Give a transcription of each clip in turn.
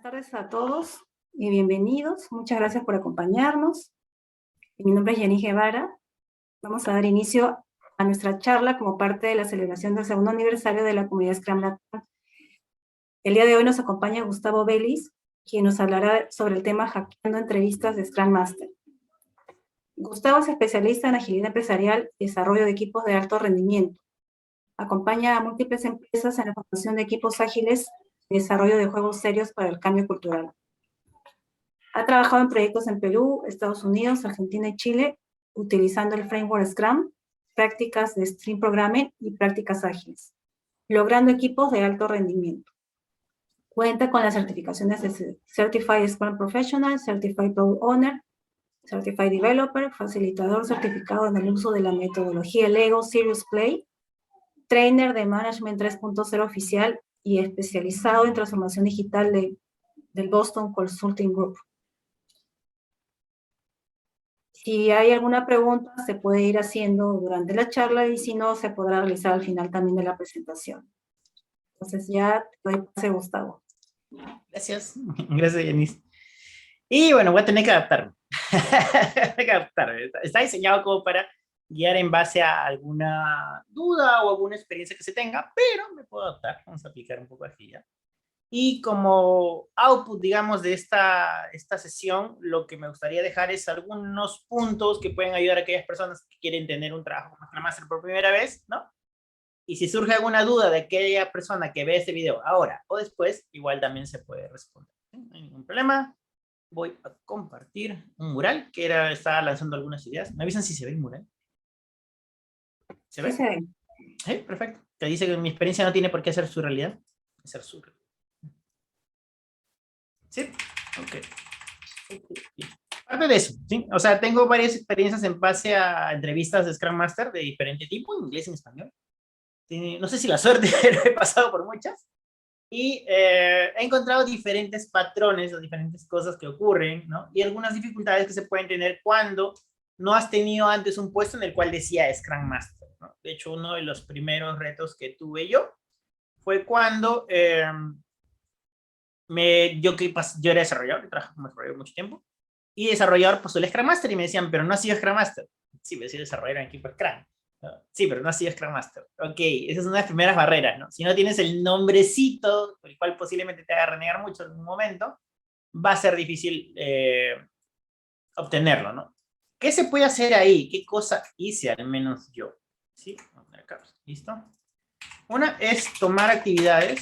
Tardes a todos y bienvenidos. Muchas gracias por acompañarnos. Mi nombre es Yanis Guevara. Vamos a dar inicio a nuestra charla como parte de la celebración del segundo aniversario de la comunidad Scrum Latam. El día de hoy nos acompaña Gustavo Vélez, quien nos hablará sobre el tema hackeando entrevistas de Scrum Master. Gustavo es especialista en agilidad empresarial y desarrollo de equipos de alto rendimiento. Acompaña a múltiples empresas en la formación de equipos ágiles y desarrollo de juegos serios para el cambio cultural. Ha trabajado en proyectos en Perú, Estados Unidos, Argentina y Chile, utilizando el framework Scrum, prácticas de Stream Programming y prácticas ágiles, logrando equipos de alto rendimiento. Cuenta con las certificaciones de Certified Scrum Professional, Certified Product Owner, Certified Developer, facilitador certificado en el uso de la metodología Lego Serious Play, trainer de Management 3.0 oficial y especializado en transformación digital del Boston Consulting Group. Si hay alguna pregunta, se puede ir haciendo durante la charla y si no, se podrá realizar al final también de la presentación. Entonces ya te doy pase, Gustavo. Gracias. Gracias, Yanis. Y bueno, voy a tener que adaptarme. Está diseñado como para guiar en base a alguna duda o alguna experiencia que se tenga, pero me puedo adaptar. Vamos a aplicar un poco aquí ya. Y como output, digamos, de esta sesión, lo que me gustaría dejar es algunos puntos que pueden ayudar a aquellas personas que quieren tener un trabajo como Scrum Master por primera vez, ¿no? Y si surge alguna duda de aquella persona que ve este video ahora o después, igual también se puede responder. No hay ningún problema. Voy a compartir un mural que estaba lanzando algunas ideas. ¿Me avisan si se ve el mural? ¿Se ve? Sí, se ve. Sí, perfecto. Te dice que mi experiencia no tiene por qué ser su realidad. Ser su realidad. ¿Sí? Ok. Aparte de eso, ¿sí? O sea, tengo varias experiencias en base a entrevistas de Scrum Master de diferente tipo, en inglés y en español. No sé si la suerte, pero he pasado por muchas. Y he encontrado diferentes patrones o diferentes cosas que ocurren, ¿no? Y algunas dificultades que se pueden tener cuando no has tenido antes un puesto en el cual decía Scrum Master, ¿no? De hecho, uno de los primeros retos que tuve yo fue cuando yo era desarrollador, trabajé como desarrollador mucho tiempo, y desarrollador postulé Scrum Master y me decían, pero no has sido Scrum Master. Sí, me he sido desarrollador en equipo Scrum. ¿No? Sí, pero no has sido Scrum Master. Ok, esa es una de las primeras barreras, ¿no? Si no tienes el nombrecito, por el cual posiblemente te haga renegar mucho en un momento, va a ser difícil obtenerlo, ¿no? ¿Qué se puede hacer ahí? ¿Qué cosa hice al menos yo? ¿Sí? Acá, ¿listo? Una es tomar actividades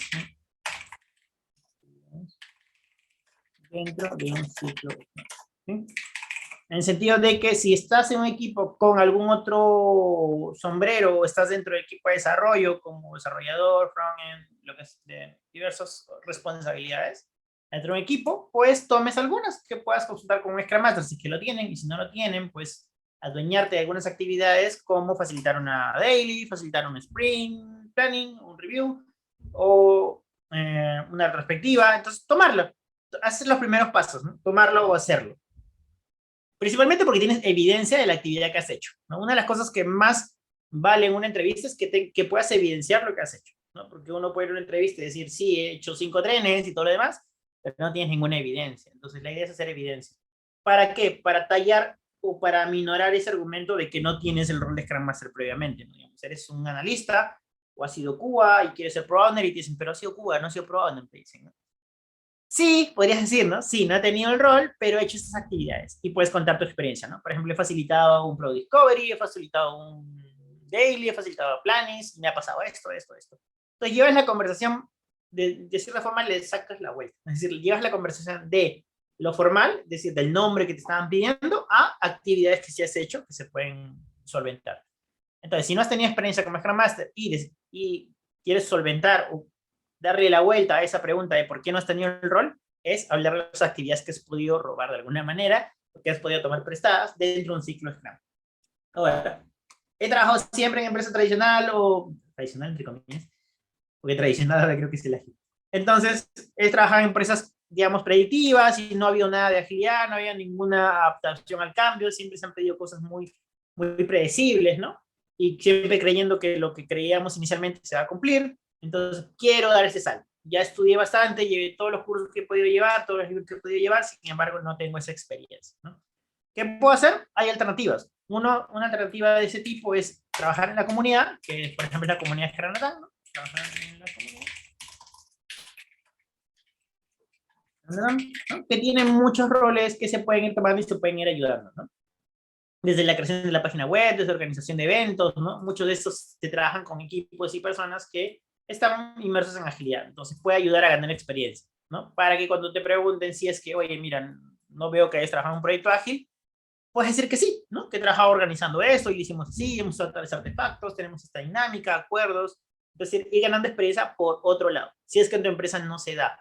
dentro de un ciclo. ¿Sí? En el sentido de que si estás en un equipo con algún otro sombrero o estás dentro del equipo de desarrollo como desarrollador, frontend, lo que es de diversas responsabilidades dentro de un equipo, pues tomes algunas que puedas consultar con un Scrum Master si es que lo tienen, y si no lo tienen, pues adueñarte de algunas actividades como facilitar una daily, facilitar un sprint planning, un review o una retrospectiva. Entonces tomarlo, hacer los primeros pasos, ¿no? Tomarlo o hacerlo. Principalmente porque tienes evidencia de la actividad que has hecho, ¿no? Una de las cosas que más vale en una entrevista es que puedas evidenciar lo que has hecho, ¿no? Porque uno puede ir a una entrevista y decir, sí, he hecho 5 trenes y todo lo demás, pero no tienes ninguna evidencia. Entonces la idea es hacer evidencia. ¿Para qué? Para tallar o para aminorar ese argumento de que no tienes el rol de Scrum Master previamente, ¿no? Digamos, eres un analista o has sido QA y quieres ser Pro Owner y te dicen, pero has sido QA, no has sido Pro Owner, te dicen, ¿no? Sí, podrías decir, ¿no? Sí, no he tenido el rol, pero he hecho estas actividades y puedes contar tu experiencia, ¿no? Por ejemplo, he facilitado un Product Discovery, he facilitado un Daily, he facilitado planes, y me ha pasado esto. Entonces, llevas la conversación, de cierta forma le sacas la vuelta. Es decir, llevas la conversación de lo formal, es decir, del nombre que te estaban pidiendo, a actividades que sí has hecho que se pueden solventar. Entonces, si no has tenido experiencia como Scrum Master y quieres solventar o darle la vuelta a esa pregunta de por qué no has tenido el rol, es hablar de las actividades que has podido robar de alguna manera, o que has podido tomar prestadas dentro de un ciclo Scrum. Ahora, he trabajado siempre en empresa tradicional, o tradicional entre comillas, porque tradicional ahora creo que es el ágil. Entonces, he trabajado en empresas, digamos, predictivas, y no había nada de agilidad, no había ninguna adaptación al cambio, siempre se han pedido cosas muy predecibles, ¿no? Y siempre creyendo que lo que creíamos inicialmente se va a cumplir. Entonces, quiero dar ese salto. ya estudié bastante, llevé todos los cursos que he podido llevar, todos los libros que he podido llevar, sin embargo, no tengo esa experiencia, ¿no? ¿Qué puedo hacer? Hay alternativas. Una alternativa de ese tipo es trabajar en la comunidad, que por ejemplo es la comunidad Scrum Latam, ¿no? Trabajar en la comunidad. ¿No? Que tienen muchos roles que se pueden ir tomando y se pueden ir ayudando, ¿no? Desde la creación de la página web, desde la organización de eventos, ¿no? Muchos de estos se trabajan con equipos y personas que están inmersos en agilidad, entonces puede ayudar a ganar experiencia, ¿no? Para que cuando te pregunten si es que, oye, mira, no veo que hayas trabajado en un proyecto ágil, puedes decir que sí, ¿no? Que he trabajado organizando esto y lo hicimos así, hemos usado tales artefactos, tenemos esta dinámica, acuerdos, es decir, ir ganando experiencia por otro lado, si es que en tu empresa no se da.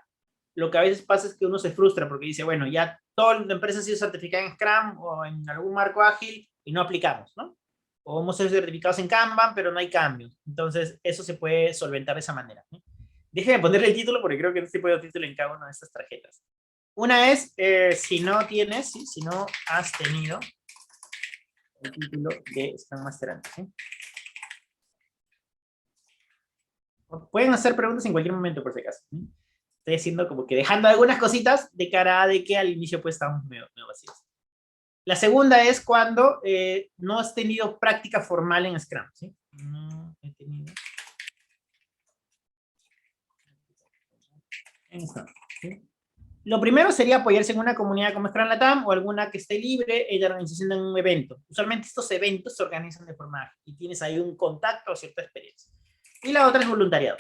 Lo que a veces pasa es que uno se frustra porque dice, bueno, ya toda la empresa ha sido certificada en Scrum o en algún marco ágil y no aplicamos, ¿no? O hemos sido certificados en Kanban, pero no hay cambios. Entonces, eso se puede solventar de esa manera, ¿no? Déjenme ponerle el título porque creo que este puede título en cada una de estas tarjetas. Una es, si no tienes, ¿sí? Si no has tenido el título de Scrum Master antes, ¿sí? Pueden hacer preguntas en cualquier momento, por si acaso, ¿sí? Estoy haciendo como que dejando algunas cositas de cara a de que al inicio pues estamos medio vacíos. La segunda es cuando no has tenido práctica formal en Scrum, ¿sí? No he tenido en Scrum, ¿sí? Lo primero sería apoyarse en una comunidad como Scrum Latam o alguna que esté libre de organización de un evento. Usualmente estos eventos se organizan de forma ágil y tienes ahí un contacto o cierta experiencia. Y la otra es voluntariado.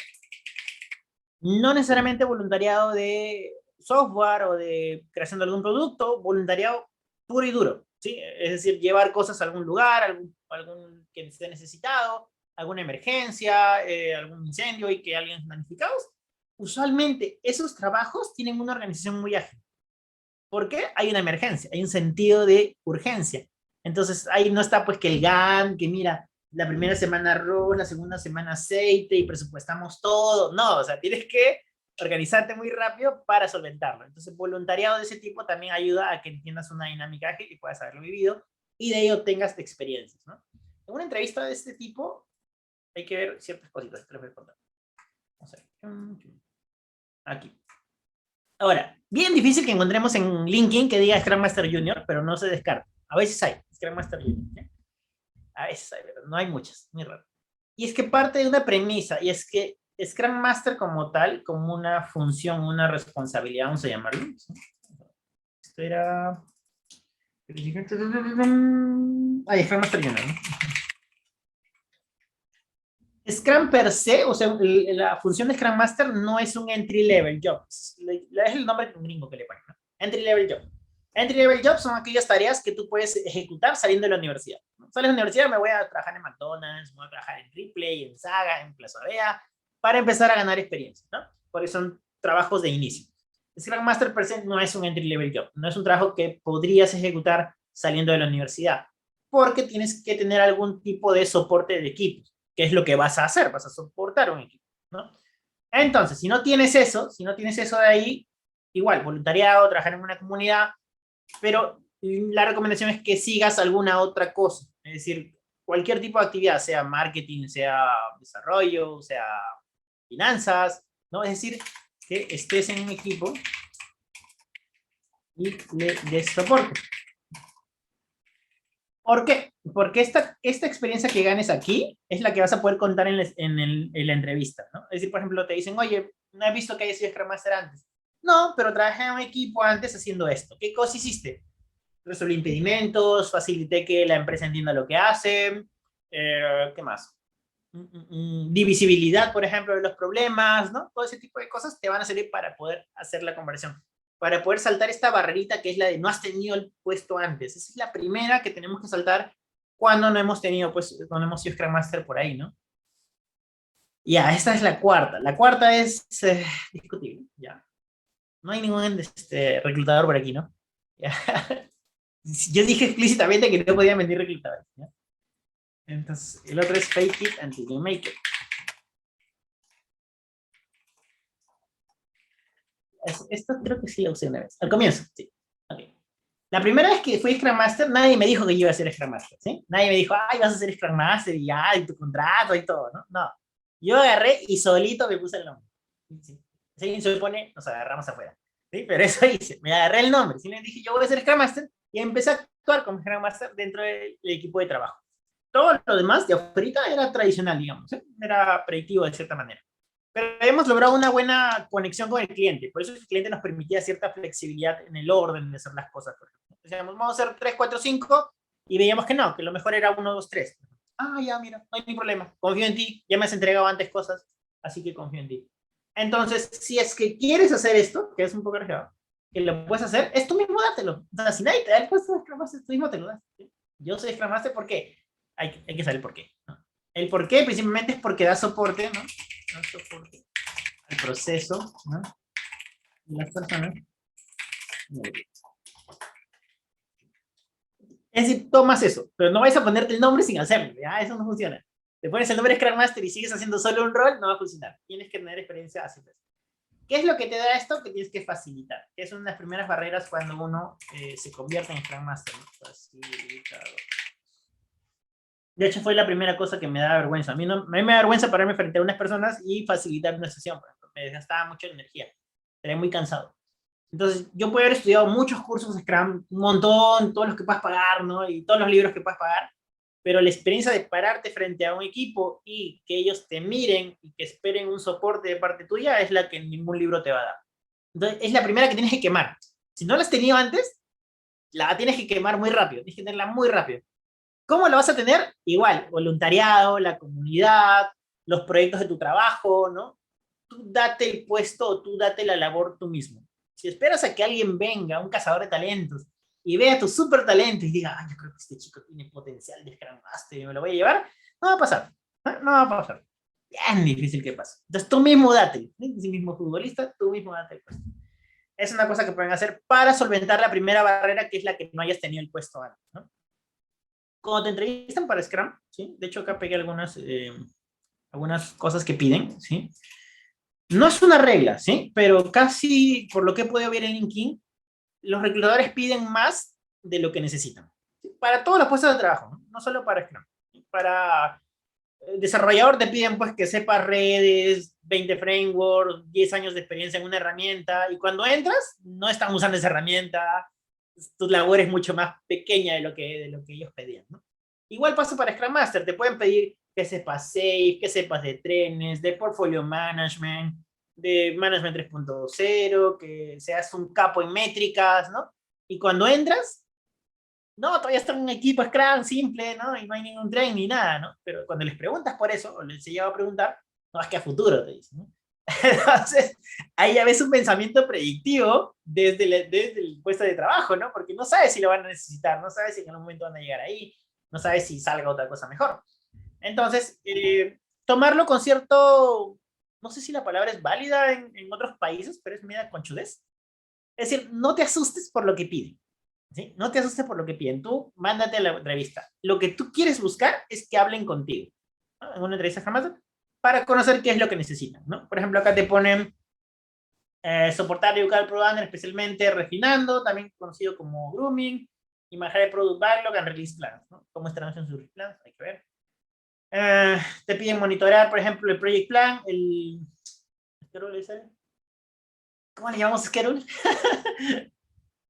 No necesariamente voluntariado de software o de creación de algún producto, voluntariado puro y duro, ¿sí? Es decir, llevar cosas a algún lugar, algún que esté necesitado, alguna emergencia, algún incendio y que alguien damnificados. Usualmente esos trabajos tienen una organización muy ágil. ¿Por qué? Hay una emergencia, hay un sentido de urgencia. Entonces ahí no está pues que el GAN, que mira, la primera semana arroz, la segunda semana aceite y presupuestamos todo. No, o sea, tienes que organizarte muy rápido para solventarlo. Entonces, voluntariado de ese tipo también ayuda a que entiendas una dinámica ágil y puedas haberlo vivido y de ello tengas experiencias, ¿no? En una entrevista de este tipo hay que ver ciertas cositas que les voy a contar. Vamos a ver. Aquí. Ahora, bien difícil que encontremos en LinkedIn que diga Scrum Master Junior, pero no se descarta. A veces hay Scrum Master Junior, ¿sí? A veces hay, pero no hay muchas, muy raro. Y es que parte de una premisa, y es que Scrum Master como tal, como una función, una responsabilidad, vamos a llamarlo. ¿Sí? Esto era... Ahí, Scrum Master Junior, ¿no? Scrum per se, o sea, la función de Scrum Master no es un entry level job. Es el nombre gringo que le ponen, ¿no? Entry level job. Entry level jobs son aquellas tareas que tú puedes ejecutar saliendo de la universidad. ¿No? Sales de la universidad, me voy a trabajar en McDonald's, me voy a trabajar en Ripley, en Saga, en Plaza Vea, para empezar a ganar experiencia, ¿no? Porque son trabajos de inicio. Scrum Master per se no es un entry level job, no es un trabajo que podrías ejecutar saliendo de la universidad, porque tienes que tener algún tipo de soporte de equipos, que es lo que vas a hacer, vas a soportar un equipo, ¿no? Entonces, si no tienes eso de ahí, igual, voluntariado, trabajar en una comunidad, pero la recomendación es que sigas alguna otra cosa, es decir, cualquier tipo de actividad, sea marketing, sea desarrollo, sea finanzas, ¿no? Es decir, que estés en un equipo y le des soporte. ¿Por qué? Porque esta experiencia que ganes aquí es la que vas a poder contar en la entrevista, ¿no? Es decir, por ejemplo, te dicen, oye, no he visto que hayas sido Scrum Master antes. No, pero trabajé en un equipo antes haciendo esto. ¿Qué cosa hiciste? Resolví impedimentos, facilité que la empresa entienda lo que hace. ¿Qué más? Divisibilidad, por ejemplo, de los problemas, ¿no? Todo ese tipo de cosas te van a servir para poder hacer la conversión, para poder saltar esta barrerita que es la de no has tenido el puesto antes. Esa es la primera que tenemos que saltar cuando no hemos tenido, pues, cuando hemos sido Scrum Master por ahí, ¿no? Ya, esta es la cuarta. La cuarta es discutible, ya. No hay ningún reclutador por aquí, ¿no? Ya. Yo dije explícitamente que no podía mentir reclutadores, ¿ya? Entonces, el otro es fake it until you make it. Esto creo que sí lo usé una vez. Al comienzo, sí. Okay. La primera vez que fui Scrum Master, nadie me dijo que yo iba a ser Scrum Master, ¿sí? Nadie me dijo, ay, vas a ser Scrum Master y ya, y tu contrato y todo, ¿no? No. Yo agarré y solito me puse el nombre. ¿Sí? Si alguien se opone, nos agarramos afuera. ¿Sí? Pero eso hice, me agarré el nombre. ¿Sí? Le dije, yo voy a ser Scrum Master y empecé a actuar como Scrum Master dentro del equipo de trabajo. Todo lo demás de afuera era tradicional, digamos, ¿eh? Era predictivo de cierta manera. Pero hemos logrado una buena conexión con el cliente. Por eso el cliente nos permitía cierta flexibilidad en el orden de hacer las cosas. Por ejemplo. Decíamos, vamos a hacer 3, 4, 5 y veíamos que no, que lo mejor era 1, 2, 3. Ah, ya, mira, no hay ningún problema. Confío en ti, ya me has entregado antes cosas, así que confío en ti. Entonces, si es que quieres hacer esto, que es un poco arriesgado, que lo puedes hacer, es tú mismo dátelo. O sea, si nadie te da el puesto de Scrum Master, tú mismo te lo das. ¿Sí? Yo soy Scrum Master porque hay que saber el por qué. ¿No? El por qué principalmente es porque da soporte, ¿no? Da soporte al proceso, ¿no? Y las personas. Es decir, tomas eso, pero no vais a ponerte el nombre sin hacerlo, ¿ya? Eso no funciona. Te pones el nombre Scrum Master y sigues haciendo solo un rol, no va a funcionar. Tienes que tener experiencia haciendo eso. ¿Qué es lo que te da esto? Que tienes que facilitar. Que es una de las primeras barreras cuando uno se convierte en Scrum Master, ¿no? Facilitador. De hecho, fue la primera cosa que me da vergüenza. A mí me da vergüenza pararme frente a unas personas y facilitar una sesión. Por ejemplo. Me desgastaba mucha energía. Estaría muy cansado. Entonces, yo puedo haber estudiado muchos cursos de Scrum, un montón, todos los que puedas pagar, ¿no? Y todos los libros que puedas pagar, pero la experiencia de pararte frente a un equipo y que ellos te miren y que esperen un soporte de parte tuya es la que ningún libro te va a dar. Entonces, es la primera que tienes que quemar. Si no la has tenido antes, la tienes que quemar muy rápido, tienes que tenerla muy rápido. ¿Cómo la vas a tener? Igual, voluntariado, la comunidad, los proyectos de tu trabajo, ¿no? Tú date el puesto, tú date la labor tú mismo. Si esperas a que alguien venga, un cazador de talentos, y vea tu súper talento y diga, yo creo que este chico tiene potencial de Scrum Master y me lo voy a llevar, no va a pasar. No va a pasar. Bien difícil que pase. Entonces tú mismo date. Si mismo futbolista, tú mismo date el puesto. Es una cosa que pueden hacer para solventar la primera barrera, que es la que no hayas tenido el puesto antes, ¿no? Cuando te entrevistan para Scrum, ¿sí? De hecho acá pegué algunas cosas que piden, ¿sí? No es una regla, ¿sí? Pero casi, por lo que he podido ver en LinkedIn, los reclutadores piden más de lo que necesitan. ¿Sí? Para todos los puestos de trabajo, ¿no? No solo para Scrum. Para desarrollador te piden pues que sepas redes, 20 frameworks, 10 años de experiencia en una herramienta, y cuando entras, no están usando esa herramienta, tu labor es mucho más pequeña de lo que ellos pedían, ¿no? Igual pasa para Scrum Master, te pueden pedir que sepas Safe, que sepas de trenes, de portfolio management, de management 3.0, que seas un capo en métricas, ¿no? Y cuando entras, no, todavía está en un equipo Scrum simple, ¿no? Y no hay ningún tren ni nada, ¿no? Pero cuando les preguntas por eso, o les llega a preguntar, no, es que a futuro te dicen, ¿no? Entonces, ahí ya ves un pensamiento predictivo desde el puesto de trabajo, ¿no? Porque no sabes si lo van a necesitar, no sabes si en algún momento van a llegar ahí, no sabes si salga otra cosa mejor. Entonces, tomarlo con cierto, no sé si la palabra es válida en otros países, pero es media conchudez. Es decir, no te asustes por lo que piden. ¿Sí? No te asustes por lo que piden. Tú mándate a la entrevista. Lo que tú quieres buscar es que hablen contigo, ¿no? En una entrevista jamás para conocer qué es lo que necesitan, ¿no? Por ejemplo, acá te ponen soportar y educar el product owner, especialmente refinando, también conocido como grooming, y manejar el product backlog and release plans, ¿no? Cómo están haciendo sus release plans, hay que ver. Te piden monitorear, por ejemplo, el project plan, el... ¿Cómo le llamamos schedule?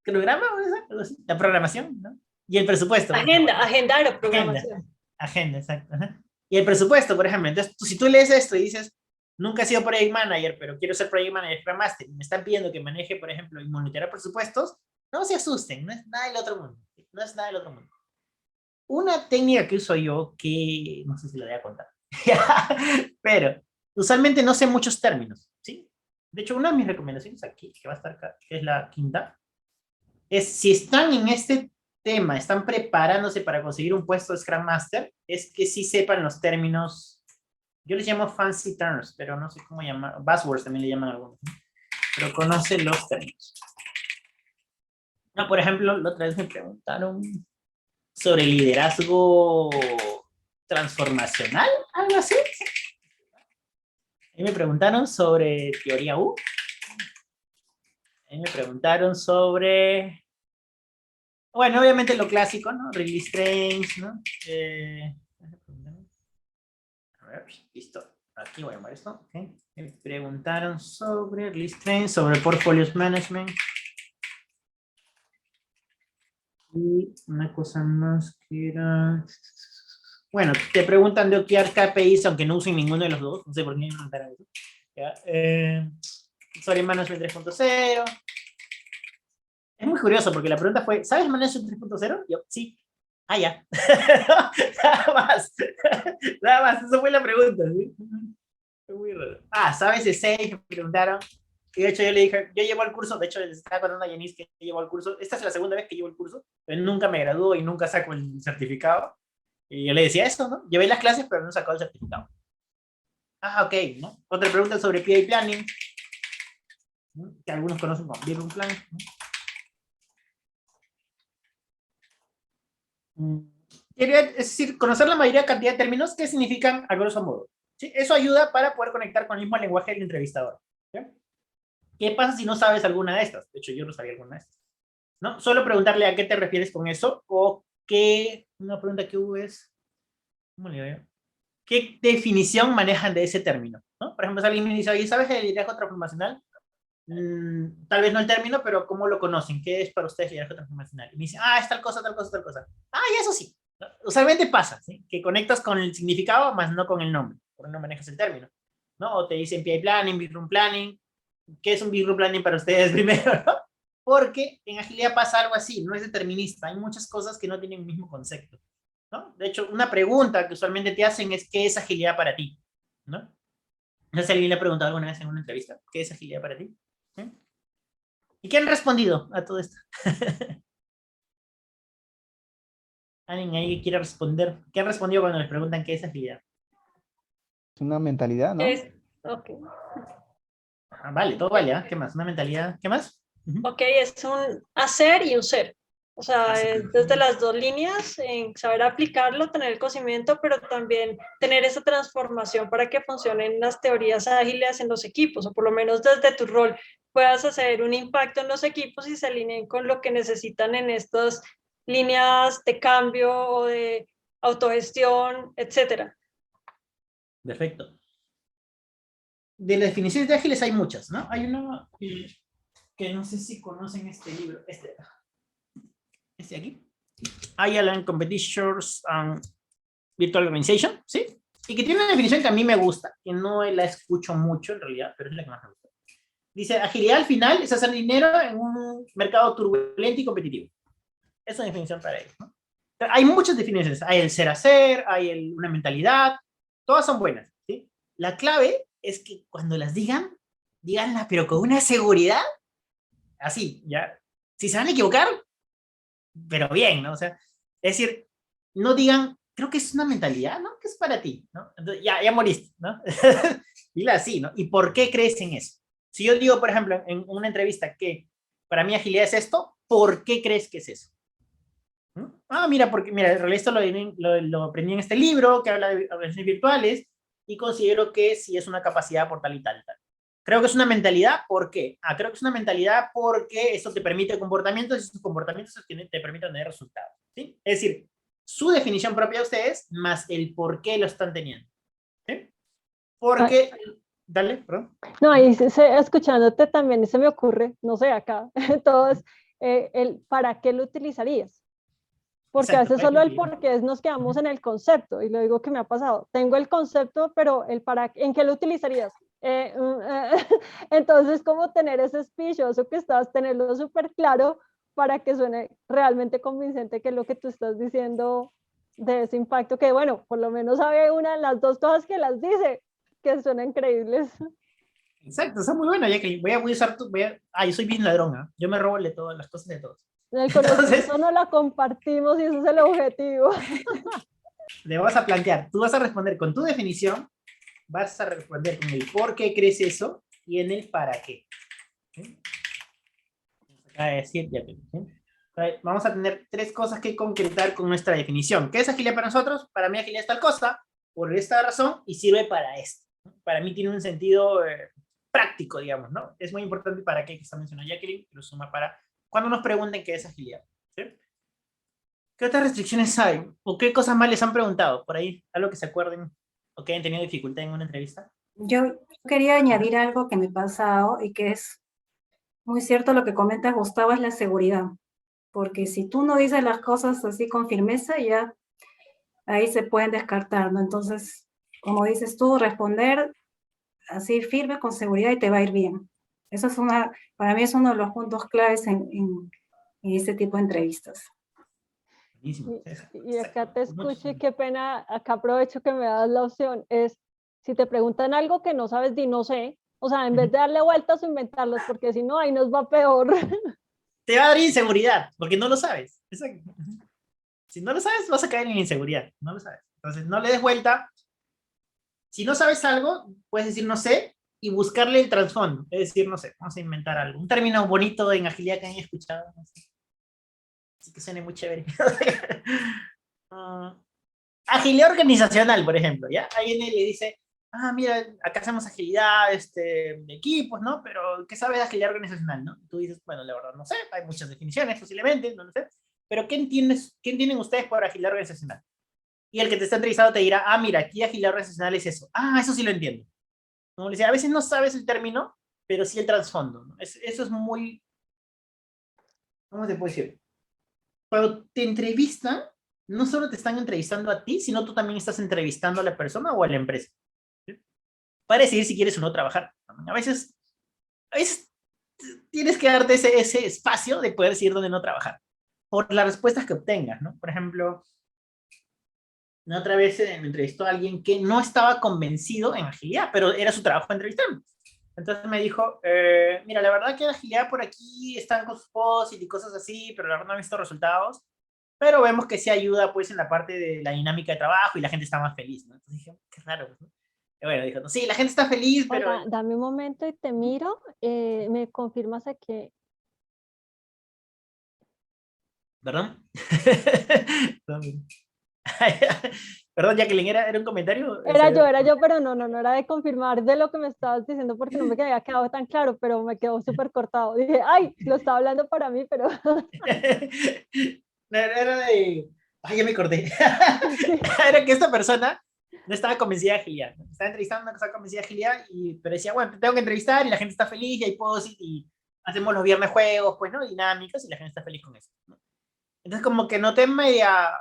¿Cronograma? La programación, ¿no? Y el presupuesto. Agendar o programación. Agenda, exacto. Ajá. Y el presupuesto, por ejemplo. Entonces, si tú lees esto y dices, nunca he sido project manager, pero quiero ser project manager Scrum Master, y me están pidiendo que maneje, por ejemplo, y monitorear presupuestos, no se asusten, no es nada del otro mundo. No es nada del otro mundo. Una técnica que uso yo, que no sé si la voy a contar, pero usualmente no sé muchos términos, ¿sí? De hecho, una de mis recomendaciones aquí, que va a estar acá, que es la quinta, es si están en este tema, están preparándose para conseguir un puesto de Scrum Master, es que sí sepan los términos, yo les llamo fancy terms, pero no sé cómo llamar, buzzwords también le llaman algunos, ¿no? Pero conocen los términos. No, por ejemplo, la otra vez me preguntaron sobre liderazgo transformacional, algo así. Y me preguntaron sobre teoría U. Y me preguntaron sobre... Bueno, obviamente lo clásico, ¿no? Release trains, ¿no? A ver, listo. Aquí voy a llamar esto. Okay. Me preguntaron sobre List Train, sobre Portfolios Management. Y una cosa más que era... Bueno, te preguntan de OKR KPIs, aunque no usen ninguno de los dos. No sé por qué me preguntaron eso. ¿Ya? Sobre Management 3.0. Es muy curioso porque la pregunta fue, ¿sabes Management 3.0? Yo, sí. Ah, ya. Nada más. Nada más, eso fue la pregunta. ¿Sí? Fue muy raro. Ah, ¿sabes de 6? Me preguntaron. Y de hecho yo le dije, yo llevo el curso, de hecho les estaba contando a Yanis que llevo el curso. Esta es la segunda vez que llevo el curso, pero nunca me graduó y nunca saco el certificado. Y yo le decía eso, ¿no? Llevé las clases, pero no sacó el certificado. Ah, ok, ¿no? Otra pregunta sobre PA Planning, ¿no? Que algunos conocen como Big Room Plan, ¿no? Es decir, conocer la mayoría de cantidad de términos que significan a grosso modo. ¿Sí? Eso ayuda para poder conectar con el mismo lenguaje del entrevistador. ¿Sí? ¿Qué pasa si no sabes alguna de estas? De hecho, yo no sabía alguna de estas. ¿No? Solo preguntarle a qué te refieres con eso o qué, una pregunta que hubo es, ¿cómo le digo? ¿Qué definición manejan de ese término? ¿No? Por ejemplo, si alguien me dice, oye, ¿sabes el liderazgo transformacional? Tal vez no el término, pero ¿cómo lo conocen? ¿Qué es para ustedes liderazgo transformacional? Y me dicen, es tal cosa, tal cosa, tal cosa. Y eso sí. ¿No? Usualmente pasa, ¿sí? Que conectas con el significado, más no con el nombre, porque no manejas el término. ¿No? O te dicen PI Planning, Big Room Planning. ¿Qué es un Big Room Planning para ustedes primero? ¿No? Porque en agilidad pasa algo así, no es determinista. Hay muchas cosas que no tienen el mismo concepto. ¿No? De hecho, una pregunta que usualmente te hacen es ¿qué es agilidad para ti? ¿No? No sé si alguien le ha preguntado alguna vez en una entrevista ¿qué es agilidad para ti? ¿Sí? ¿Y qué han respondido a todo esto? ¿Alguien ahí quiere responder? ¿Qué han respondido cuando les preguntan qué es agilidad? Es una mentalidad, ¿no? Ok. Vale, todo vale, ¿eh? ¿Qué más? ¿Una mentalidad? ¿Qué más? Ok, es un hacer y un ser. O sea, es desde las dos líneas, en saber aplicarlo, tener el conocimiento, pero también tener esa transformación para que funcionen las teorías ágiles en los equipos, o por lo menos desde tu rol puedas hacer un impacto en los equipos y se alineen con lo que necesitan en estas líneas de cambio o de autogestión, etcétera. Perfecto. De las definiciones de ágiles hay muchas, ¿no? Hay una que no sé si conocen este libro, este de aquí. ILM Competitions and Virtual Organization, ¿sí? Y que tiene una definición que a mí me gusta, que no la escucho mucho en realidad, pero es la que más me gusta. Dice, agilidad al final es hacer dinero en un mercado turbulento y competitivo. Es una definición para ellos, ¿no? Hay muchas definiciones. Hay el ser hacer, hay una mentalidad, todas son buenas, ¿sí? La clave es que cuando las digan, díganla, pero con una seguridad, así, ¿ya? Si se van a equivocar, pero bien, ¿no? O sea, es decir, no digan, creo que es una mentalidad, ¿no? Que es para ti, ¿no? Entonces, ya moriste, ¿no? Dile así, ¿no? ¿Y por qué crees en eso? Si yo digo, por ejemplo, en una entrevista que para mí agilidad es esto, ¿por qué crees que es eso? ¿No? Mira, porque, mira, en realidad esto lo aprendí en este libro que habla de organizaciones virtuales y considero que sí es una capacidad por tal y tal y tal. Creo que es una mentalidad, ¿por qué? Creo que es una mentalidad porque eso te permite comportamientos y esos comportamientos te permiten tener resultados, ¿sí? Es decir, su definición propia de ustedes más el por qué lo están teniendo, ¿sí? Porque, dale, perdón. No, y escuchándote también se me ocurre, no sé, acá, todo es el para qué lo utilizarías. Porque Exacto, a veces solo el por qué nos quedamos en el concepto, y lo digo que me ha pasado. Tengo el concepto, pero el para, ¿en qué lo utilizarías? Entonces, como tener ese speech, o eso que estás, tenerlo súper claro para que suene realmente convincente que es lo que tú estás diciendo de ese impacto, que bueno, por lo menos sabe una de las dos cosas que las dice, que suenan increíbles. Exacto, está muy bueno, ya que voy a usar yo soy bien ladrón, ¿eh? Yo me robo de todas las cosas de todos. El conocimiento no la compartimos y ese es el objetivo. Le vas a plantear, tú vas a responder con tu definición, vas a responder con el por qué crees eso y en el para qué. ¿Sí? Vamos a tener 3 cosas que concretar con nuestra definición. ¿Qué es agilidad para nosotros? Para mí agilidad es tal cosa, por esta razón, y sirve para esto. Para mí tiene un sentido práctico, digamos, ¿no? Es muy importante para qué está mencionando Jacqueline, lo suma para cuando nos pregunten qué es agilidad. ¿Sí? ¿Qué otras restricciones hay? ¿O qué cosas más les han preguntado? Por ahí, algo que se acuerden. o que hayan tenido dificultad en una entrevista? Yo quería añadir algo que me ha pasado y que es muy cierto lo que comenta Gustavo, es la seguridad. Porque si tú no dices las cosas así con firmeza, ya ahí se pueden descartar, ¿no? Entonces, como dices tú, responder así firme, con seguridad y te va a ir bien. Eso es para mí es uno de los puntos claves en este tipo de entrevistas. Buenísimo. Y acá te escucho y qué pena, acá aprovecho que me das la opción, es si te preguntan algo que no sabes, di no sé, o sea, en vez de darle vueltas o inventarlos, porque si no, ahí nos va peor. Te va a dar inseguridad, porque no lo sabes. Exacto. Si no lo sabes, vas a caer en inseguridad. No lo sabes. Entonces, no le des vuelta. Si no sabes algo, puedes decir no sé y buscarle el trasfondo. Es decir, no sé, vamos a inventar algo. Un término bonito en agilidad que hayan escuchado. No sé. Así que suene muy chévere. Agilidad organizacional, por ejemplo, ¿ya? Ahí viene y le dice, mira, acá hacemos agilidad de equipos, ¿no? Pero, ¿qué sabes de agilidad organizacional, no? Tú dices, bueno, la verdad no sé, hay muchas definiciones posiblemente, no lo sé, pero ¿qué entienden ustedes por agilidad organizacional? Y el que te está entrevistando te dirá, mira, aquí agilidad organizacional es eso. Eso sí lo entiendo. ¿No? Le dice, a veces no sabes el término, pero sí el trasfondo, ¿no? Eso es muy, ¿cómo te puedo decir? Cuando te entrevistan, no solo te están entrevistando a ti, sino tú también estás entrevistando a la persona o a la empresa, ¿sí? Para decidir si quieres o no trabajar. A veces tienes que darte ese espacio de poder decidir dónde no trabajar, por las respuestas que obtengas, ¿no? Por ejemplo, una otra vez me entrevistó a alguien que no estaba convencido en agilidad, pero era su trabajo entrevistarme. Entonces me dijo, mira, la verdad que la agilidad por aquí están con sus posts y cosas así, pero la verdad no he visto resultados. Pero vemos que sí ayuda pues en la parte de la dinámica de trabajo y la gente está más feliz, ¿no? Entonces dije, qué raro, ¿no? Y bueno, dijo, no, sí, la gente está feliz, pero... Hola, dame un momento y te miro, me confirmas a que... ¿Perdón? Perdón, Jacqueline, ¿era un comentario? Era yo, pero no era de confirmar de lo que me estabas diciendo porque no me había quedado tan claro, pero me quedó súper cortado. Dije, ay, lo estaba hablando para mí, pero... Era de... ya me acordé. Era que esta persona no estaba convencida de agilidad, ¿no? Estaba entrevistando una cosa convencida de agilidad, pero decía, bueno, te tengo que entrevistar y la gente está feliz y hay posts y hacemos los viernes juegos, pues, ¿no? Dinámicas y la gente está feliz con eso, ¿no? Entonces como que noté media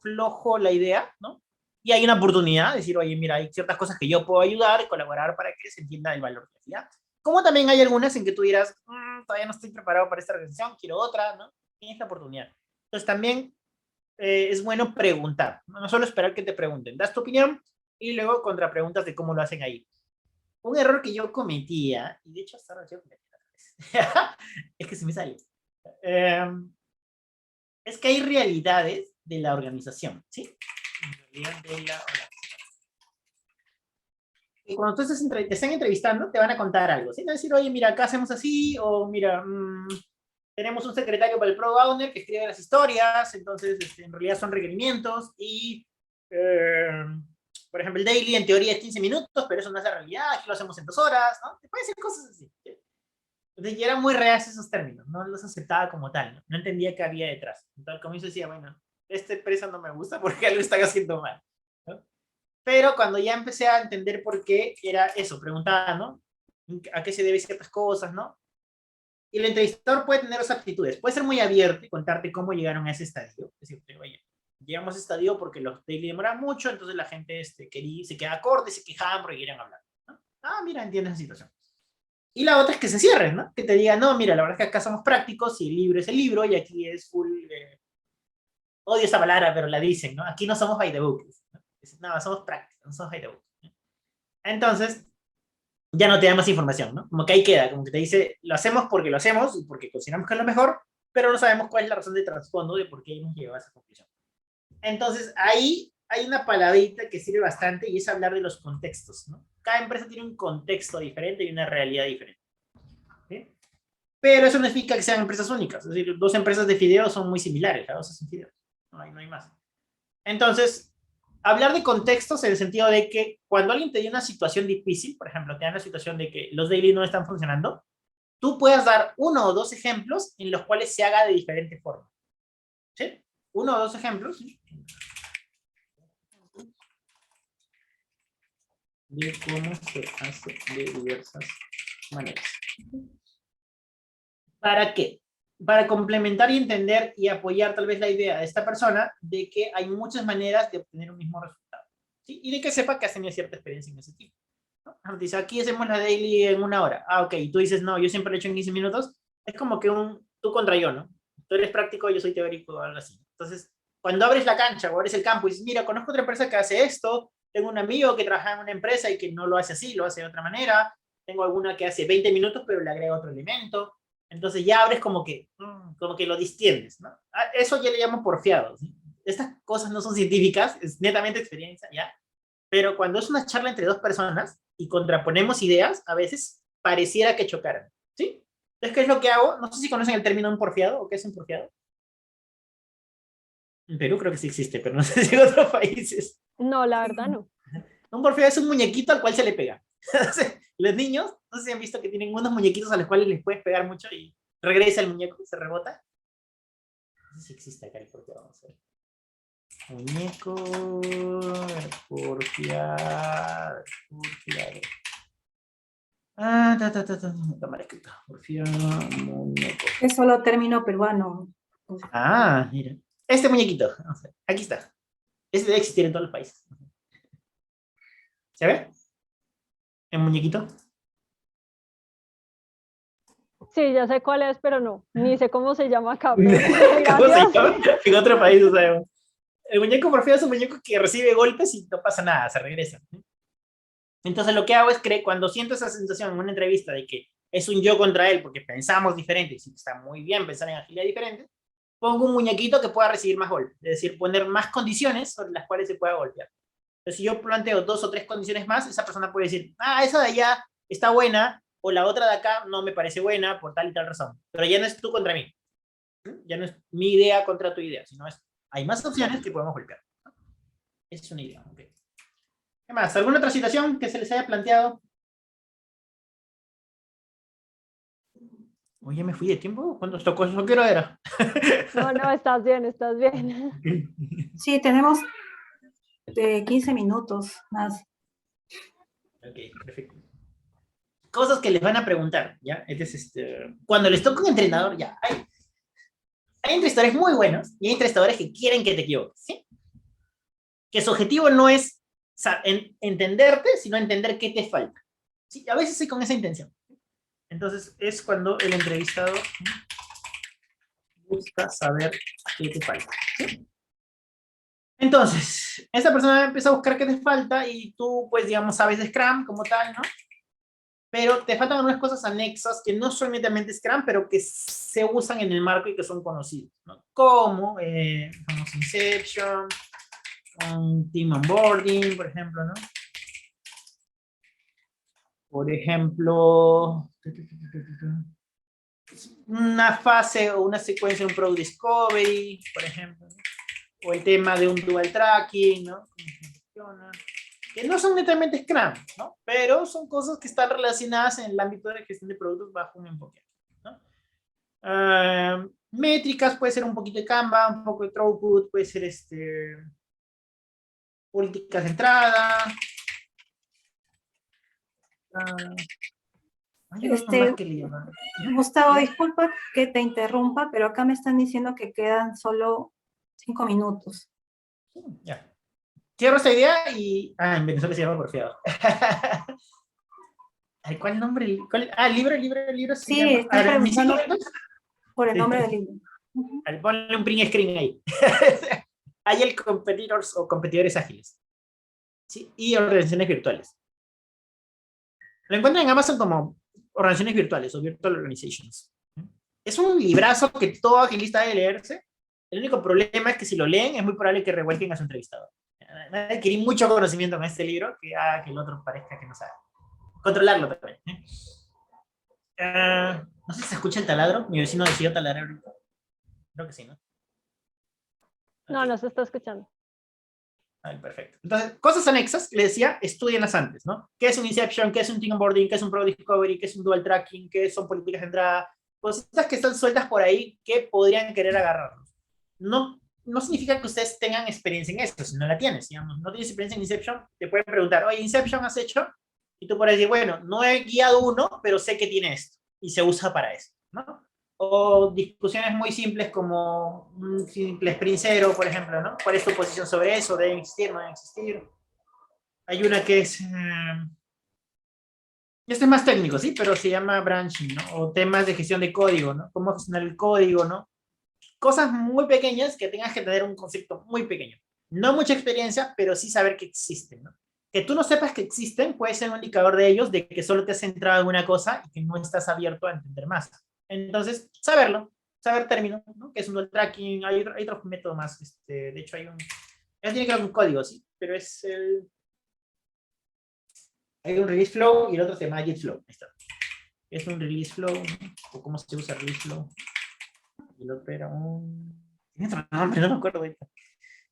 flojo la idea, ¿no? Y hay una oportunidad de decir, oye, mira, hay ciertas cosas que yo puedo ayudar y colaborar para que se entienda el valor de la agilidad. Como también hay algunas en que tú dirás, todavía no estoy preparado para esta organización, quiero otra, ¿no? Tienes la oportunidad. Entonces también es bueno preguntar, no solo esperar que te pregunten, das tu opinión y luego contrapreguntas de cómo lo hacen ahí. Un error que yo cometía, y de hecho hasta ahora yo es que se me sale, es que hay realidades de la organización, ¿sí? Realidad de la organización. Y cuando tú te están entrevistando, te van a contar algo, ¿sí? Te van a decir, oye, mira, acá hacemos así, o mira, tenemos un secretario para el Product Owner que escribe las historias, entonces en realidad son requerimientos, y por ejemplo, el daily en teoría es 15 minutos, pero eso no es la realidad, aquí lo hacemos en 2 horas, ¿no? Te pueden decir cosas así, ¿sí? Entonces yo era muy reacio a esos términos, no los aceptaba como tal, ¿no? No entendía qué había detrás. Entonces al comienzo decía, bueno, esta empresa no me gusta porque algo están haciendo mal, ¿no? Pero cuando ya empecé a entender por qué, era eso, preguntaba, ¿no? ¿A qué se deben ciertas cosas, ¿no? Y el entrevistador puede tener esas actitudes, puede ser muy abierto y contarte cómo llegaron a ese estadio. Es decir, oye, llegamos a ese estadio porque los daily demoran mucho, entonces la gente se queda corta y se quejaban porque querían hablar, ¿no? Mira, entiendo esa situación. Y la otra es que se cierren, ¿no? Que te digan, no, mira, la verdad es que acá somos prácticos y el libro es el libro y aquí es full... odio esa palabra, pero la dicen, ¿no? Aquí no somos by the book, ¿no? No, somos prácticos, no somos by the book, ¿no? Entonces, ya no te da más información, ¿no? Como que ahí queda, como que te dice, lo hacemos porque lo hacemos y porque consideramos que es lo mejor, pero no sabemos cuál es la razón de trasfondo de por qué hemos llegado a esa conclusión. Entonces, ahí hay una palabrita que sirve bastante y es hablar de los contextos, ¿no? Cada empresa tiene un contexto diferente y una realidad diferente, ¿sí? Pero eso no significa que sean empresas únicas. Es decir, 2 empresas de fideos son muy similares, las 2 hacen fideos. No hay más. Entonces, hablar de contextos en el sentido de que cuando alguien te dio una situación difícil, por ejemplo, te dan la situación de que los daily no están funcionando, tú puedas dar 1 o 2 ejemplos en los cuales se haga de diferente forma, ¿sí? 1 o 2 ejemplos, ¿sí? de cómo se hace de diversas maneras. ¿Para qué? Para complementar y entender y apoyar tal vez la idea de esta persona de que hay muchas maneras de obtener un mismo resultado, ¿sí? Y de que sepa que has tenido cierta experiencia en ese tipo, ¿no? Dice, aquí hacemos la daily en 1 hora. Ah, ok. Y tú dices, no, yo siempre lo he hecho en 15 minutos. Es como que tú contra yo, ¿no? Tú eres práctico, yo soy teórico, algo así. Entonces, cuando abres la cancha o abres el campo y dices, mira, conozco otra empresa que hace esto, tengo un amigo que trabaja en una empresa y que no lo hace así, lo hace de otra manera, tengo alguna que hace 20 minutos pero le agrega otro elemento. Entonces ya abres como que lo distiendes, ¿no? Eso ya le llamo porfiado, ¿sí? Estas cosas no son científicas, es netamente experiencia, ¿ya? Pero cuando es una charla entre dos personas y contraponemos ideas, a veces pareciera que chocaran, ¿sí? Entonces, ¿qué es lo que hago? No sé si conocen el término un porfiado o qué es un porfiado. En Perú creo que sí existe, pero no sé si en otros países. No, la verdad no. Un porfiado es un muñequito al cual se le pega. Los niños, no sé si han visto que tienen unos muñequitos a los cuales les puedes pegar mucho y regresa el muñeco, se rebota. No sé si existe acá el porfiado, vamos a ver. Muñeco, porfiado. Cámara escrita. Porfiado, muñeco. Es solo término peruano. Ah, mira. Este muñequito, vamos a ver, aquí está. Este debe existir en todos los países. ¿Se ve? ¿El muñequito? Sí, ya sé cuál es, pero no, ni sé cómo se llama acá. ¿Cómo Gracias. se llama? En otro país no sabemos. El muñeco porfiado es un muñeco que recibe golpes y no pasa nada, se regresa. Entonces lo que hago es que cuando siento esa sensación en una entrevista de que es un yo contra él, porque pensamos diferente, y sí, está muy bien pensar en agilidad diferente, pongo un muñequito que pueda recibir más golpes, es decir, poner más condiciones sobre las cuales se pueda golpear. Entonces, si yo planteo 2 o 3 condiciones más, esa persona puede decir, ah, esa de allá está buena, o la otra de acá no me parece buena por tal y tal razón. Pero ya no es tú contra mí. Ya no es mi idea contra tu idea, sino hay más opciones que podemos golpear. Esa es una idea. Okay. ¿Qué más? ¿Alguna otra situación que se les haya planteado? Oye, me fui de tiempo. ¿Cuántos tocó eso? ¿Qué hora era? No, estás bien, estás bien. Sí, tenemos 15 minutos más. Ok, perfecto. Cosas que les van a preguntar, ¿ya? Entonces, cuando les toca un entrenador, ya, hay entrevistadores muy buenos y hay entrevistadores que quieren que te equivoques, ¿sí? Que su objetivo no es entenderte, sino entender qué te falta. ¿Sí? A veces sí con esa intención. Entonces, es cuando el entrevistador busca saber qué te falta, ¿sí? Entonces, esa persona empieza a buscar qué te falta y tú, pues, digamos, sabes de Scrum como tal, ¿no? Pero te faltan algunas cosas anexas que no son netamente Scrum, pero que se usan en el marco y que son conocidos, ¿no? Como, Inception, Team Onboarding, por ejemplo, ¿no? Por ejemplo, una fase o una secuencia de un Product Discovery, por ejemplo, ¿no? O el tema de un Dual Tracking, ¿no? ¿Cómo funciona? Que no son netamente Scrum, ¿no? Pero son cosas que están relacionadas en el ámbito de gestión de productos bajo un enfoque, ¿no? Métricas, puede ser un poquito de Canva, un poco de Throughput, puede ser políticas de entrada. Gustavo, disculpa que te interrumpa, pero acá me están diciendo que quedan solo 5 minutos. Ya. Cierro esta idea y... en Venezuela se llama porfiado. ¿Cuál nombre? El libro. Sí, estoy preguntando por el nombre Sí. del libro. Ponle un print screen ahí. Hay el competitors o competidores ágiles. ¿Sí? Y organizaciones virtuales. Lo encuentran en Amazon como organizaciones virtuales o virtual organizations. Es un librazo que todo agilista debe leerse. El único problema es que si lo leen es muy probable que revuelquen a su entrevistador. Adquirí mucho conocimiento con este libro que haga que el otro parezca que no sabe. Controlarlo también. No sé si se escucha el taladro. Mi vecino decidió taladrar ahorita. Creo que sí, ¿no? No se está escuchando. Perfecto. Entonces, cosas anexas, le decía, estudienlas antes, ¿no? ¿Qué es un Inception? ¿Qué es un Team Onboarding? ¿Qué es un Product Discovery? ¿Qué es un Dual Tracking? ¿Qué son políticas de entrada? Cosas que están sueltas por ahí que podrían querer agarrarlos. No no significa que ustedes tengan experiencia en esto, si no la tienes, digamos, no tienes experiencia en Inception, te pueden preguntar, oye, ¿Inception has hecho? Y tú puedes decir, bueno, no he guiado uno, pero sé que tiene esto, y se usa para esto, ¿no? O discusiones muy simples como un simple sprint cero, por ejemplo, ¿no? ¿Cuál es tu posición sobre eso? ¿Deben existir? ¿No deben existir? Hay una que es... este es más técnico, ¿sí? Pero se llama branching, ¿no? O temas de gestión de código, ¿no? Cómo gestionar el código, ¿no? Cosas muy pequeñas que tengas que tener un concepto muy pequeño. No mucha experiencia, pero sí saber que existen, ¿no? Que tú no sepas que existen puede ser un indicador de ellos, de que solo te has centrado en una cosa y que no estás abierto a entender más. Entonces, saberlo, saber términos, ¿no? Que es un tracking, hay otro método más, de hecho hay un... Eso tiene que ver con código, sí, pero es el... Hay un release flow y el otro se llama git flow. Ahí está. Es un release flow, ¿no? O cómo se usa release flow. Y el otro era un... Tiene otro nombre, no me acuerdo ahorita.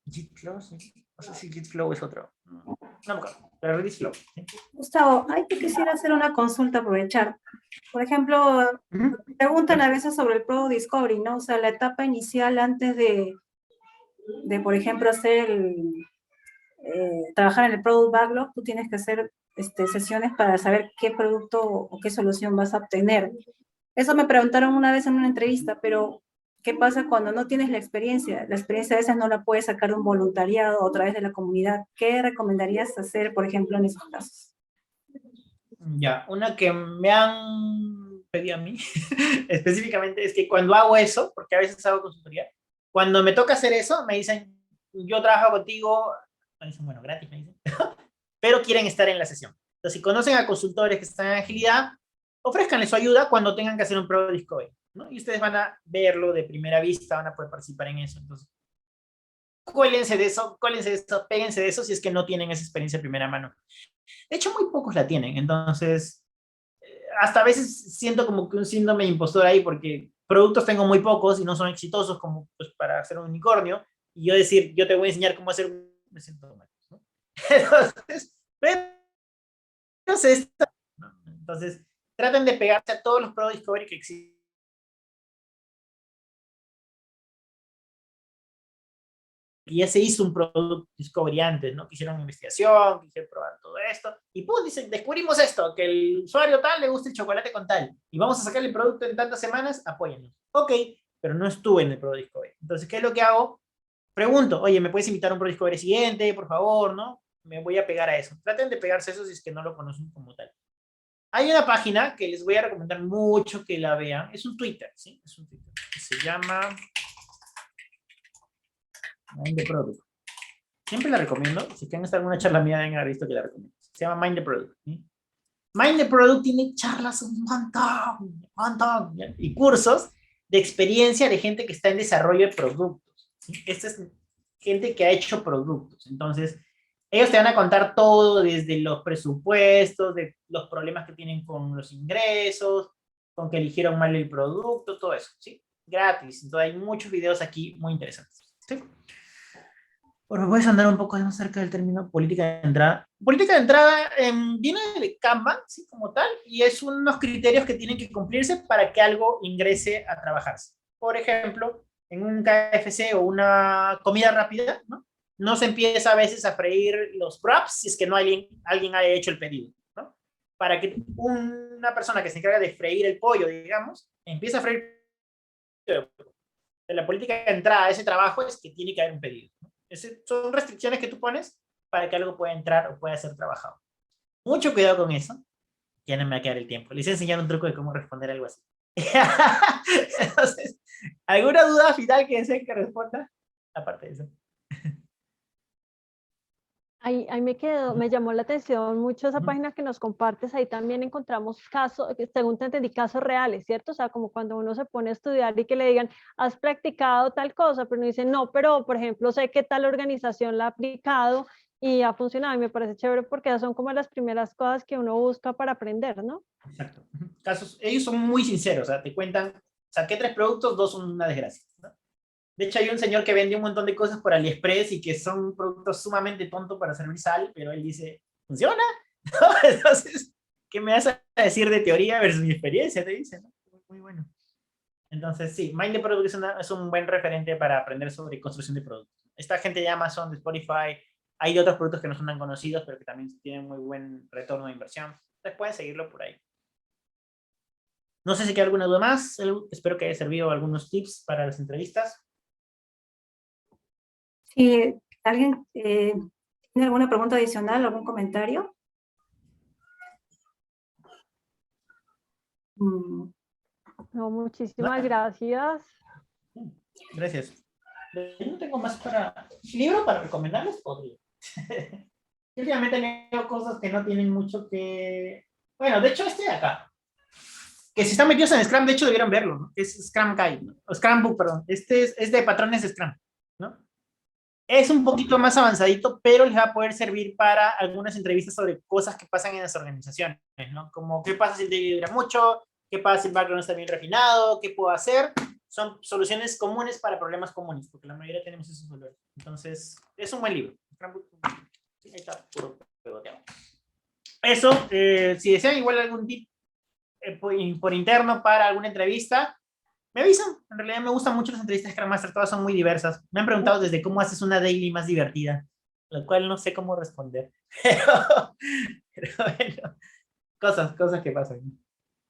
Git flow, sí. No sé si git flow es otro. No me acuerdo. Pero release flow. ¿Sí? Gustavo, ahí te quisiera hacer una consulta, aprovechar. Por ejemplo, preguntan a veces sobre el Product Discovery, ¿no? O sea, la etapa inicial antes de por ejemplo, trabajar en el Product Backlog, tú tienes que hacer sesiones para saber qué producto o qué solución vas a obtener. Eso me preguntaron una vez en una entrevista, pero ¿qué pasa cuando no tienes la experiencia? La experiencia a veces no la puedes sacar de un voluntariado o a través de la comunidad. ¿Qué recomendarías hacer, por ejemplo, en esos casos? Ya, una que me han pedido a mí específicamente es que cuando hago eso, porque a veces hago consultoría, cuando me toca hacer eso, me dicen, yo trabajo contigo, me dicen, bueno, gratis, me dicen, pero quieren estar en la sesión. Entonces, si conocen a consultores que están en agilidad, ofrezcanles su ayuda cuando tengan que hacer un Product Discovery, ¿no? Y ustedes van a verlo de primera vista, van a poder participar en eso. Entonces, cuélense de eso, péguense de eso si es que no tienen esa experiencia de primera mano. De hecho, muy pocos la tienen, entonces, hasta a veces siento como que un síndrome de impostor ahí, porque productos tengo muy pocos y no son exitosos como pues, para hacer un unicornio, y yo decir, yo te voy a enseñar cómo hacer me siento mal, ¿no? Entonces, pero ¿no? Entonces, traten de pegarse a todos los Product Discovery que existen. Y ya se hizo un Product Discovery antes, ¿no? Que hicieron investigación, quisieron probar todo esto, y pues dicen, descubrimos esto, que el usuario tal le gusta el chocolate con tal, y vamos a sacar el producto en tantas semanas, apóyennos. Ok, pero no estuve en el Product Discovery. Entonces, ¿qué es lo que hago? Pregunto, oye, ¿me puedes invitar a un Product Discovery siguiente, por favor, no? Me voy a pegar a eso. Traten de pegarse a eso si es que no lo conocen como tal. Hay una página que les voy a recomendar mucho que la vean. Es un Twitter, ¿sí? Es un Twitter. Que se llama Mind the Product. Siempre la recomiendo. Si quieren estar en una charla mía, deben haber visto que la recomiendo. Se llama Mind the Product. ¿Sí? Mind the Product tiene charlas un montón, ¿ya? Y cursos de experiencia de gente que está en desarrollo de productos. ¿Sí? Esta es gente que ha hecho productos. Entonces, ellos te van a contar todo desde los presupuestos, de los problemas que tienen con los ingresos, con que eligieron mal el producto, todo eso, ¿sí? Gratis. Entonces hay muchos videos aquí muy interesantes, ¿sí? Bueno, ¿me puedes andar un poco más cerca del término política de entrada? Política de entrada viene de Kanban, ¿sí? Como tal, y es unos criterios que tienen que cumplirse para que algo ingrese a trabajarse. Por ejemplo, en un KFC o una comida rápida, ¿no? No se empieza a veces a freír los wraps si es que no alguien haya hecho el pedido, ¿no? Para que una persona que se encarga de freír el pollo, digamos, empiece a freír. La política de entrada a ese trabajo es que tiene que haber un pedido, ¿no? Son restricciones que tú pones para que algo pueda entrar o pueda ser trabajado. Mucho cuidado con eso. Ya no me va a quedar el tiempo. Les voy a enseñar un truco de cómo responder algo así. Entonces, ¿alguna duda final que deseen que responda? Aparte de eso. Ahí me llamó la atención mucho esa página que nos compartes, ahí también encontramos casos, según te entendí, casos reales, ¿cierto? O sea, como cuando uno se pone a estudiar y que le digan, has practicado tal cosa, pero uno dice, no, pero por ejemplo, sé que tal organización la ha aplicado y ha funcionado, y me parece chévere porque son como las primeras cosas que uno busca para aprender, ¿no? Exacto. Casos, ellos son muy sinceros, o sea, te cuentan, saqué 3 productos, 2 son una desgracia, ¿no? De hecho, hay un señor que vende un montón de cosas por AliExpress y que son productos sumamente tontos para servir sal, pero él dice, ¿funciona? Entonces, ¿qué me vas a decir de teoría versus mi experiencia? Te dice, ¿no? Muy bueno. Entonces, sí, Mind the Product es un buen referente para aprender sobre construcción de productos. Esta gente de Amazon, de Spotify, hay otros productos que no son tan conocidos, pero que también tienen muy buen retorno de inversión. Entonces pueden seguirlo por ahí. No sé si queda alguna duda más. Espero que haya servido algunos tips para las entrevistas. Si alguien tiene alguna pregunta adicional, algún comentario. No, muchísimas gracias. Gracias. Yo no tengo más para... ¿Libro para recomendarles? Podría. Últimamente leo cosas que no tienen mucho que... Bueno, de hecho este de acá. Que si están metidos en Scrum, de hecho debieron verlo, ¿no? Es Scrum Guide, ¿no? O Scrum Book, perdón. Este es de patrones de Scrum, ¿no? Es un poquito más avanzadito, pero les va a poder servir para algunas entrevistas sobre cosas que pasan en las organizaciones, ¿no? Como qué pasa si el día dura mucho, qué pasa si el background no está bien refinado, qué puedo hacer. Son soluciones comunes para problemas comunes, porque la mayoría tenemos esos dolores. Entonces, es un buen libro. Ahí está, puro pegoteado. Eso, si desean igual algún tip por interno para alguna entrevista, me avisan. En realidad me gustan mucho las entrevistas de Scrum Master, todas son muy diversas. Me han preguntado desde cómo haces una daily más divertida, lo cual no sé cómo responder. Pero bueno, cosas que pasan.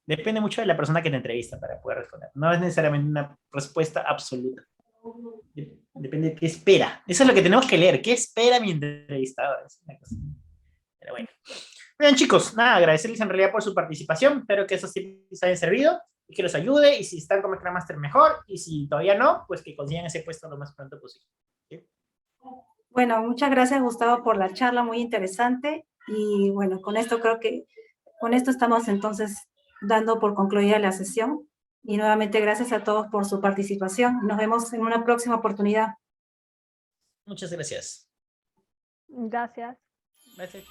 Depende mucho de la persona que te entrevista para poder responder. No es necesariamente una respuesta absoluta. Depende de qué espera. Eso es lo que tenemos que leer. ¿Qué espera mi entrevistador? Es una cosa. Pero bueno. Bien, chicos, nada, agradecerles en realidad por su participación. Espero que esos tips les hayan servido y que los ayude. Y si están como Scrum Master, mejor. Y si todavía no, pues que consigan ese puesto lo más pronto posible. ¿Sí? Bueno, muchas gracias, Gustavo, por la charla muy interesante. Y bueno, con esto creo que con esto estamos entonces dando por concluida la sesión. Y nuevamente gracias a todos por su participación. Nos vemos en una próxima oportunidad. Muchas gracias. Gracias. Gracias.